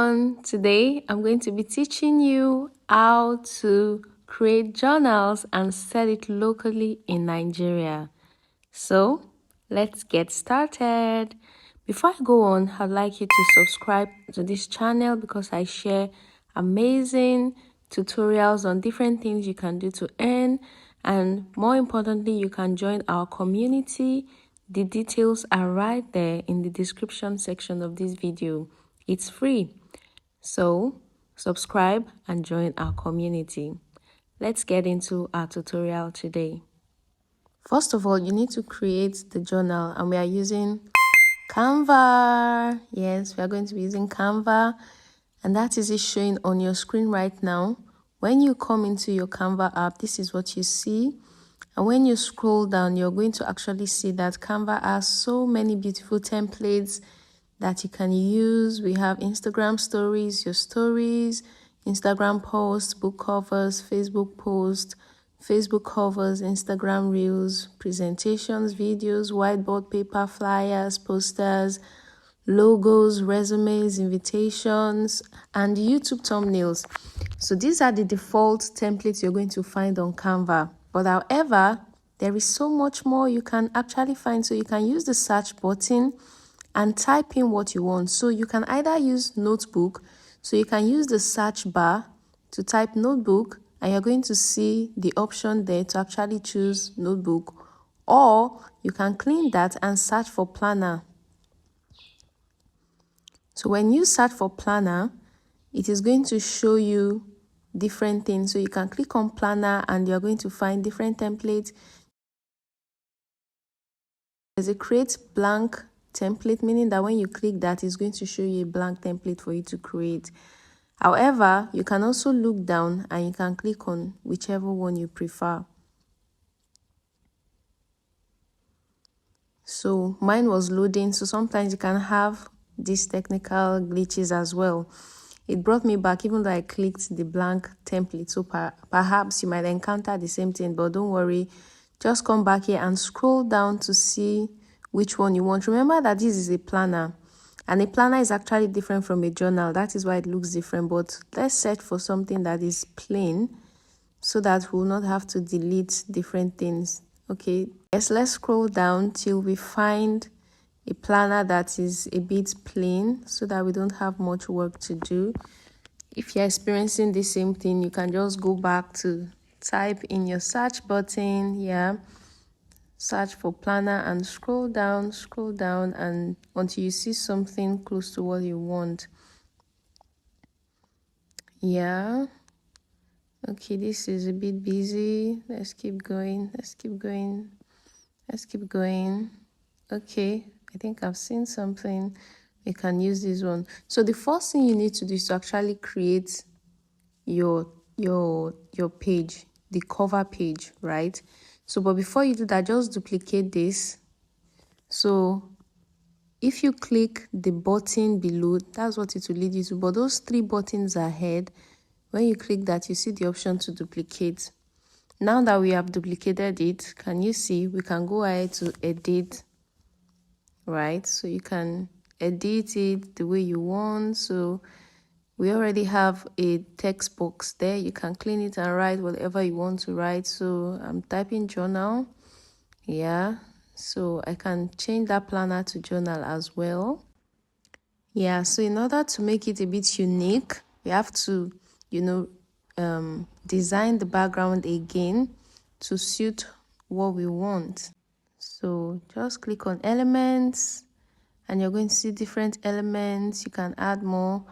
everyone. Today I'm going to be teaching you how to create journals and sell it locally in Nigeria. So let's get started. Before I go on, I'd like you to subscribe to this channel because I share amazing tutorials on different things you can do to earn, and more importantly, you can join our community. The details are right there in the description section of this video. It's free. So subscribe and join our community. Let's get into our tutorial today. First of all, you need to create the journal, and we are using Canva. Yes, we are going to be using Canva, and that is it showing on your screen right now. When you come into your Canva app, this is what you see. And when you scroll down, you're going to actually see that Canva has so many beautiful templates that you can use. We have Instagram stories, your stories, Instagram posts, book covers, Facebook posts, Facebook covers, Instagram reels, presentations, videos, whiteboard paper, flyers, posters, logos, resumes, invitations, and YouTube thumbnails. So these are the default templates you're going to find on Canva. But however, there is so much more you can actually find. So you can use the search button and type in what you want. So you can either use Notebook. So you can use the search bar to type Notebook, and you're going to see the option there to actually choose Notebook. Or you can clean that and search for Planner. So when you search for Planner, it is going to show you different things. So you can click on Planner and you're going to find different templates. There's a create blank template, meaning that when you click that, it's going to show you a blank template for you to create. However, you can also look down and you can click on whichever one you prefer. So mine was loading, so sometimes you can have these technical glitches as well. It brought me back even though I clicked the blank template. So perhaps you might encounter the same thing, but don't worry. Just come back here and scroll down to see which one you want. Remember that this is a planner, and a planner is actually different from a journal. That is why it looks different. But let's search for something that is plain so that we'll not have to delete different things. Okay, yes, let's scroll down till we find a planner that is a bit plain so that we don't have much work to do. If you're experiencing the same thing, you can just go back to type in your search button, search for planner and scroll down and until you see something close to what you want. Okay, this is a bit busy. Let's keep going. Okay, I think I've seen something. We can use this one. So the first thing you need to do is to actually create your page, the cover page, right? So but before you do that, just duplicate this. So if you click the button below, that's what it will lead you to. But those 3 buttons ahead, when you click that, you see the option to duplicate. Now that we have duplicated it, can you see we can go ahead to edit, right? So you can edit it the way you want. So we already have a text box there. You can clean it and write whatever you want to write. So I'm typing journal. So I can change that planner to journal as well. So in order to make it a bit unique, we have to, design the background again to suit what we want. So just click on elements and you're going to see different elements. You can add more.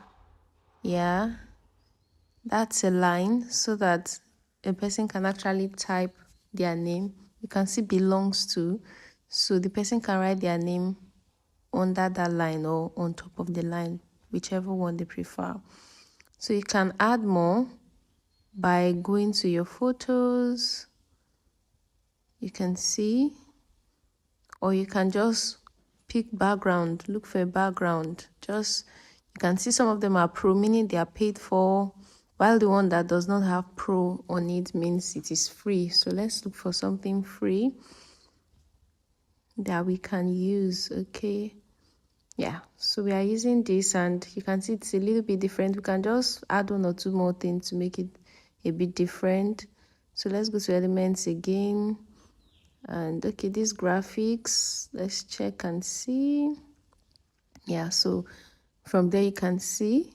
That's a line so that a person can actually type their name. You can see belongs to, so the person can write their name under that line or on top of the line, whichever one they prefer. So you can add more by going to your photos. You can see, or you can just pick background, look for a background. You can see some of them are pro, meaning they are paid for, while the one that does not have pro on it means it is free. So let's look for something free that we can use. Okay, Yeah, so we are using this, and you can see it's a little bit different. We can just add one or two more things to make it a bit different. So let's go to elements again. And okay, these graphics, let's check and see. Yeah, so from there you can see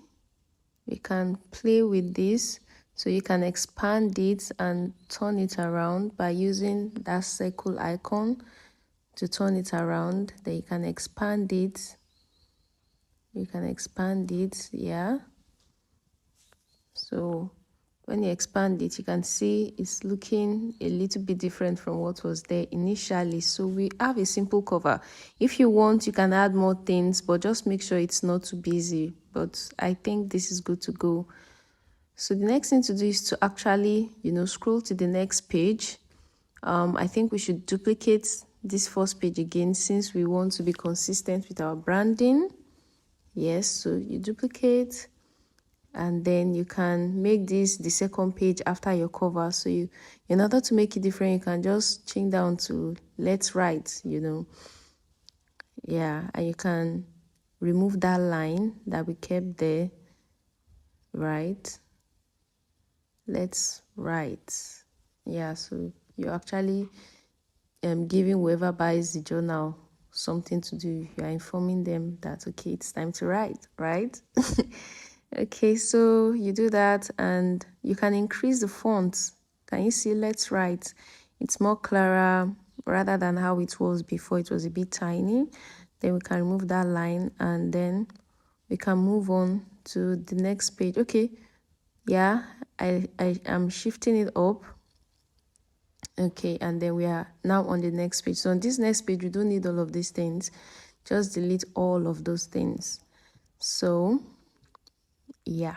we can play with this. So you can expand it and turn it around by using that circle icon to turn it around. Then you can expand it. You can expand it, yeah. So when you expand it, you can see it's looking a little bit different from what was there initially. So we have a simple cover. If you want, you can add more things, but just make sure it's not too busy. But I think this is good to go. So the next thing to do is to actually, scroll to the next page. I think we should duplicate this first page again since we want to be consistent with our branding. Yes, so you duplicate, and then you can make this the second page after your cover. So in order to make it different, you can just change down to let's write, yeah, and you can remove that line that we kept there, right? Let's write. Yeah, so you're actually giving whoever buys the journal something to do. You are informing them that okay, it's time to write, right? Okay, so you do that, and you can increase the font. Can you see let's write? It's more clearer rather than how it was before. It was a bit tiny. Then we can remove that line, and then we can move on to the next page. Okay, yeah, I am shifting it up. Okay, and then we are now on the next page. So on this next page, we don't need all of these things. Just delete all of those things. So yeah,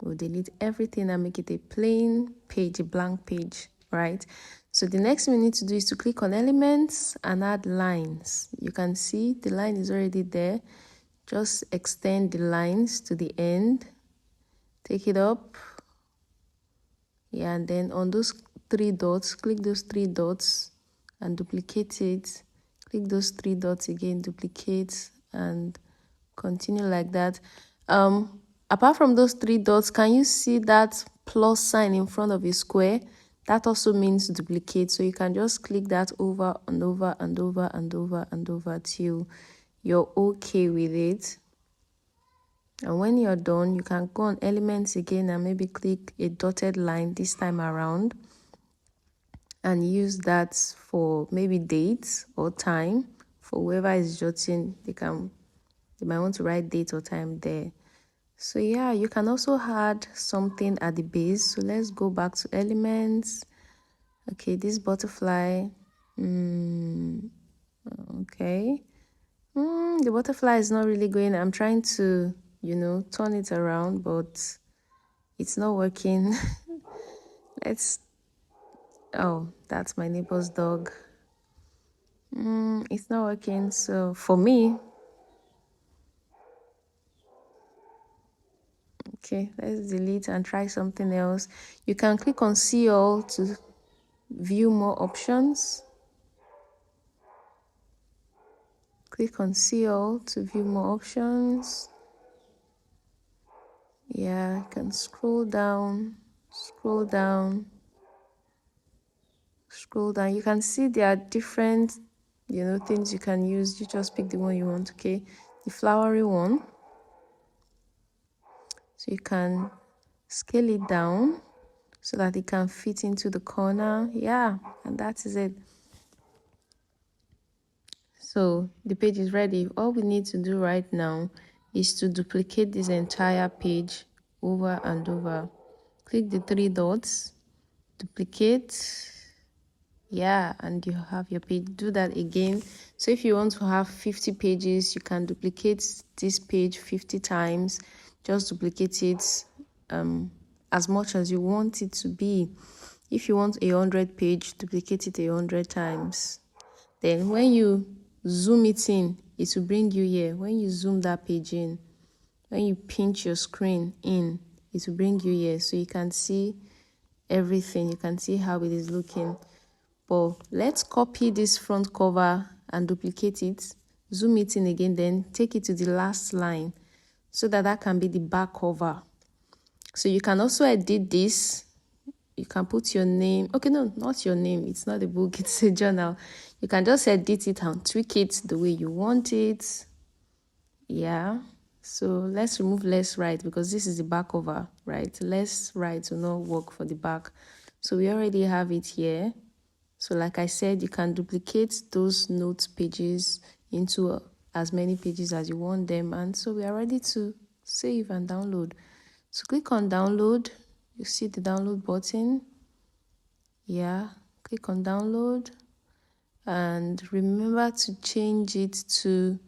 we'll delete everything and make it a plain page, a blank page, right? So the next thing we need to do is to click on elements and add lines. You can see the line is already there. Just extend the lines to the end, take it up. Yeah, and then on those three dots, click those three dots and duplicate it. Click those three dots again, duplicate, and continue like that. Apart from those three dots, can you see that plus sign in front of a square? That also means duplicate. So you can just click that over and over and over and over and over till you're okay with it. And when you're done, you can go on elements again and maybe click a dotted line this time around and use that for maybe dates or time. For whoever is jotting, they might want to write date or time there. So yeah, you can also add something at the base. So let's go back to elements. Okay, this butterfly. Okay. The butterfly is not really going. I'm trying to, turn it around, but it's not working. Oh, that's my neighbor's dog. It's not working. So for me, okay, let's delete and try something else. You can click on see all to view more options. Click on see all to view more options. Yeah, you can scroll down, scroll down, scroll down. You can see there are different, things you can use. You just pick the one you want, okay? The flowery one. So you can scale it down so that it can fit into the corner. Yeah, and that is it. So the page is ready. All we need to do right now is to duplicate this entire page over and over. Click the three dots, duplicate. Yeah, and you have your page. Do that again. So if you want to have 50 pages, you can duplicate this page 50 times. Just duplicate it as much as you want it to be. If you want 100 page, duplicate it 100 times. Then when you zoom it in, it will bring you here. When you zoom that page in, when you pinch your screen in, it will bring you here so you can see everything. You can see how it is looking. But let's copy this front cover and duplicate it zoom it in again, then take it to the last line so that that can be the back cover. So you can also edit this. You can put your name. Okay, no, not your name. It's not a book, it's a journal. You can just edit it and tweak it the way you want it. Yeah. So let's remove less right because this is the back cover, right? Less right will not work for the back. So we already have it here. So like I said, you can duplicate those notes pages into as many pages as you want them. And so we are ready to save and download. So click on download. You see the download button. Yeah, click on download. And remember to change it to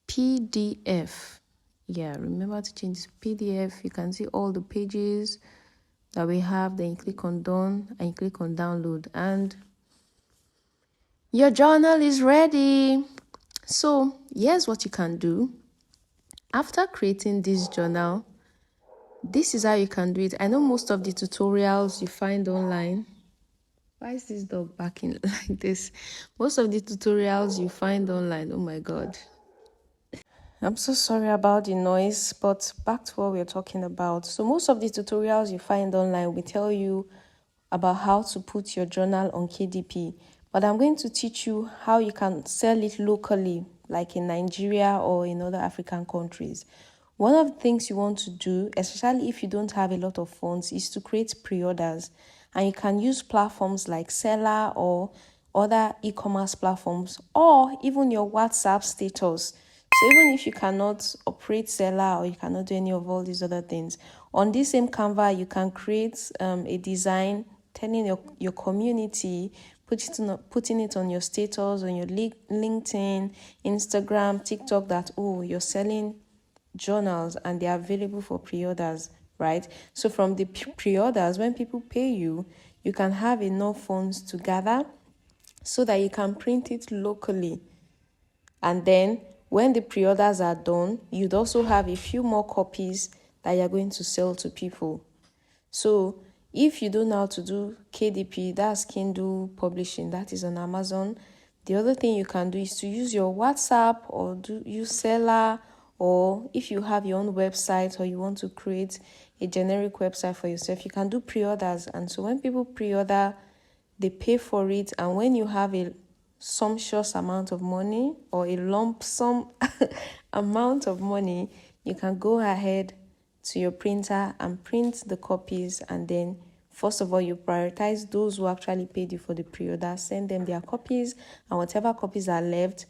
PDF. Yeah, remember to change to PDF. You can see all the pages that we have. Then you click on done and you click on download. And your journal is ready. So here's what you can do. After creating this journal, this is how you can do it. I know most of the tutorials you find online. Why is this dog barking like this? Most of the tutorials you find online, oh my God. I'm so sorry about the noise, but back to what we're talking about. So most of the tutorials you find online will tell you about how to put your journal on KDP. But I'm going to teach you how you can sell it locally, like in Nigeria or in other African countries. One of the things you want to do, especially if you don't have a lot of funds, is to create pre-orders. And you can use platforms like Seller or other e-commerce platforms, or even your WhatsApp status. So even if you cannot operate Seller or you cannot do any of all these other things, on this same Canva, you can create a design telling your community, putting it on your status, on your LinkedIn, Instagram, TikTok, that, oh, you're selling journals and they're available for pre-orders, right? So from the pre-orders, when people pay you, you can have enough funds to gather so that you can print it locally. And then when the pre-orders are done, you'd also have a few more copies that you're going to sell to people. So if you don't know how to do KDP, that's Kindle publishing, that is on Amazon. The other thing you can do is to use your WhatsApp or use Seller, or if you have your own website or you want to create a generic website for yourself, you can do pre-orders. And so when people pre-order, they pay for it. And when you have a sumptuous amount of money or a lump sum amount of money, you can go ahead to your printer and print the copies. And then first of all, you prioritize those who actually paid you for the pre-order, send them their copies, and whatever copies are left,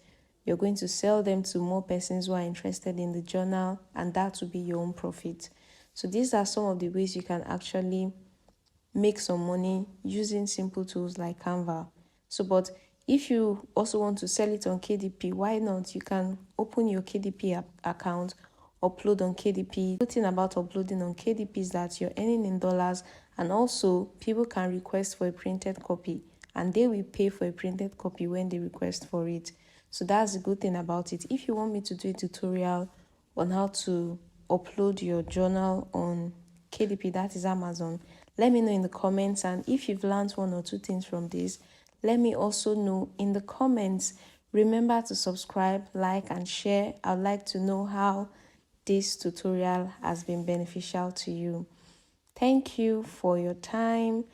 you're going to sell them to more persons who are interested in the journal, and that will be your own profit. So these are some of the ways you can actually make some money using simple tools like Canva. So, but if you also want to sell it on KDP, why not? You can open your KDP account, upload on KDP. The thing about uploading on KDP is that you're earning in dollars, and also people can request for a printed copy and they will pay for a printed copy when they request for it. So that's the good thing about it. If you want me to do a tutorial on how to upload your journal on KDP, that is Amazon, let me know in the comments. And if you've learned one or two things from this, let me also know in the comments. Remember to subscribe, like, and share. I'd like to know how this tutorial has been beneficial to you. Thank you for your time.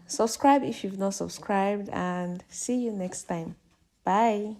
Subscribe if you've not subscribed, and see you next time. Bye.